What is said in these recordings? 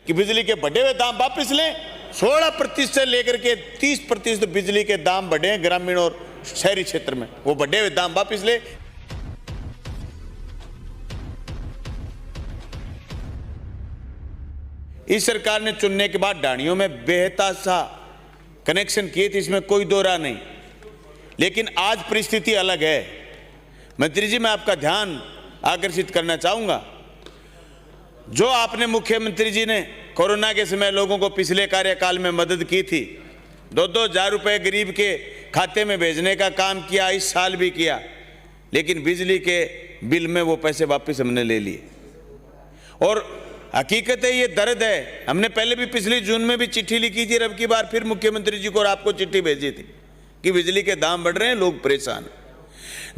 कि बिजली के बढ़े हुए दाम वापस लें। 16% से लेकर के 30% बिजली के दाम बढ़े हैं ग्रामीण और शहरी क्षेत्र में, वो बढ़े हुए दाम वापस ले। इस सरकार ने चुनने के बाद ढाणियों में बेहताशा कनेक्शन किए थे, इसमें कोई दो राह नहीं, लेकिन आज परिस्थिति अलग है। मंत्री जी, मैं आपका ध्यान आकर्षित करना चाहूंगा, जो आपने मुख्यमंत्री जी ने कोरोना के समय लोगों को पिछले कार्यकाल में मदद की थी, 2-2 हज़ार रुपये गरीब के खाते में भेजने का काम किया, इस साल भी किया, लेकिन बिजली के बिल में वो पैसे वापस हमने ले लिए। और हकीकत है, ये दर्द है। हमने पहले भी पिछले जून में भी चिट्ठी लिखी थी, अब की बार फिर मुख्यमंत्री जी को और आपको चिट्ठी भेजी थी कि बिजली के दाम बढ़ रहे हैं, लोग परेशान हैं।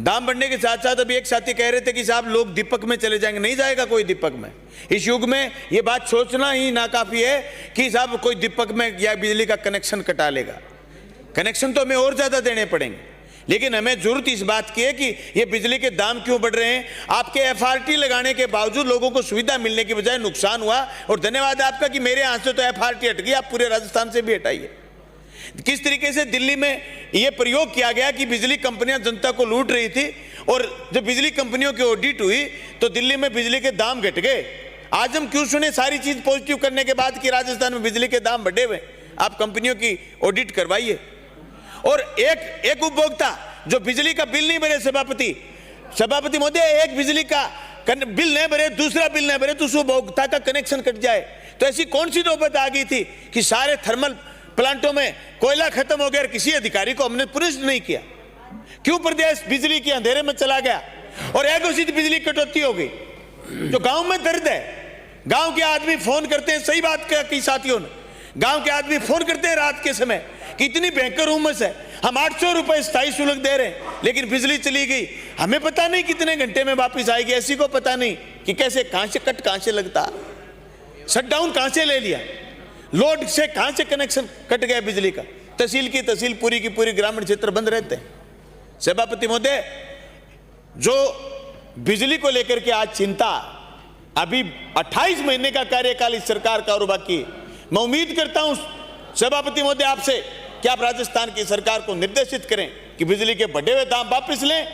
दाम बढ़ने के साथ साथ अभी एक साथी कह रहे थे कि साहब लोग दीपक में चले जाएंगे। नहीं जाएगा कोई दीपक में। इस युग में ये बात सोचना ही नाकाफी है कि साहब कोई दीपक में या बिजली का कनेक्शन कटा लेगा। कनेक्शन तो हमें और ज्यादा देने पड़ेंगे, लेकिन हमें जरूरत इस बात की है कि ये बिजली के दाम क्यों बढ़ रहे हैं। आपके FRT लगाने के बावजूद लोगों को सुविधा मिलने की बजाय नुकसान हुआ, और धन्यवाद आपका कि मेरे यहाँ से तो FRT हट गई, आप पूरे राजस्थान से भी हटाइए। किस तरीके से दिल्ली में यह प्रयोग किया गया कि बिजली कंपनियां जनता को लूट रही थी, और जब बिजली कंपनियों की ऑडिट हुई तो दिल्ली में बिजली के दाम घट गए। आज हम क्यों सुने सारी चीज पॉजिटिव करने के बाद कि राजस्थान में बिजली के दाम बढ़े हुए। आप कंपनियों की ऑडिट करवाइए। और एक उपभोक्ता जो बिजली का बिल नहीं भरे, सभापति महोदय, एक बिजली का बिल नहीं भरे, दूसरा बिल नहीं भरे तो उस उपभोक्ता का कनेक्शन कट जाए। तो ऐसी कौन सी नौबत आ गई थी कि सारे थर्मल प्लांटों में कोयला खत्म हो गया और किसी अधिकारी को हमने पुलिस नहीं किया? क्यों प्रदेश बिजली के अंधेरे में चला गया और अघोषित बिजली कटौती हो गई? जो गांव में दर्द है, गांव के आदमी फोन करते हैं, सही बात की साथियों ने, गांव के आदमी फोन करते हैं रात के समय कि इतनी भयंकर उमस है, हम 800 रुपए स्थायी शुल्क दे रहे हैं, लेकिन बिजली चली गई, हमें पता नहीं कितने घंटे में वापिस आएगी। ऐसी को पता नहीं कि कैसे कहां से कट, कहां से लगता, शटडाउन कहां से ले लिया, लोड से कहां से कनेक्शन कट गया बिजली का। तहसील की तहसील, पूरी की पूरी ग्रामीण क्षेत्र बंद रहते हैं। सभापति महोदय, जो बिजली को लेकर के आज चिंता, अभी 28 महीने का कार्यकाल इस सरकार का और बाकी, मैं उम्मीद करता हूं सभापति महोदय आपसे कि आप राजस्थान की सरकार को निर्देशित करें कि बिजली के बढ़े हुए दाम वापस लें।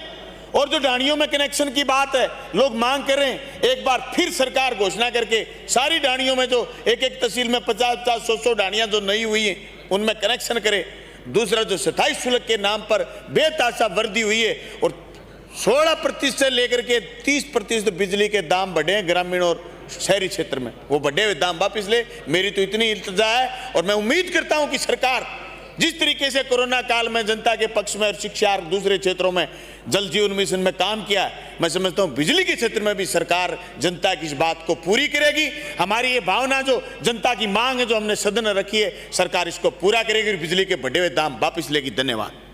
और जो ढाणियों में कनेक्शन की बात है, लोग मांग कर रहे हैं, एक बार फिर सरकार घोषणा करके सारी ढाणियों में जो एक तहसील में 50-50, 100-100 ढाणियां जो नई हुई हैं उनमें कनेक्शन करे। दूसरा, जो स्थायी शुल्क के नाम पर बेताशा वृद्धि हुई है और 16% से लेकर के 30% बिजली के दाम बढ़े हैं ग्रामीण और शहरी क्षेत्र में, वो बढ़े हुए दाम वापस ले। मेरी तो इतनी इल्तिजा है, और मैं उम्मीद करता हूं कि सरकार जिस तरीके से कोरोना काल में जनता के पक्ष में और शिक्षा और दूसरे क्षेत्रों में जल जीवन मिशन में काम किया, मैं समझता हूं बिजली के क्षेत्र में भी सरकार जनता की इस बात को पूरी करेगी। हमारी ये भावना, जो जनता की मांग है, जो हमने सदन में रखी है, सरकार इसको पूरा करेगी, बिजली के बढ़े हुए दाम वापस लेगी। धन्यवाद।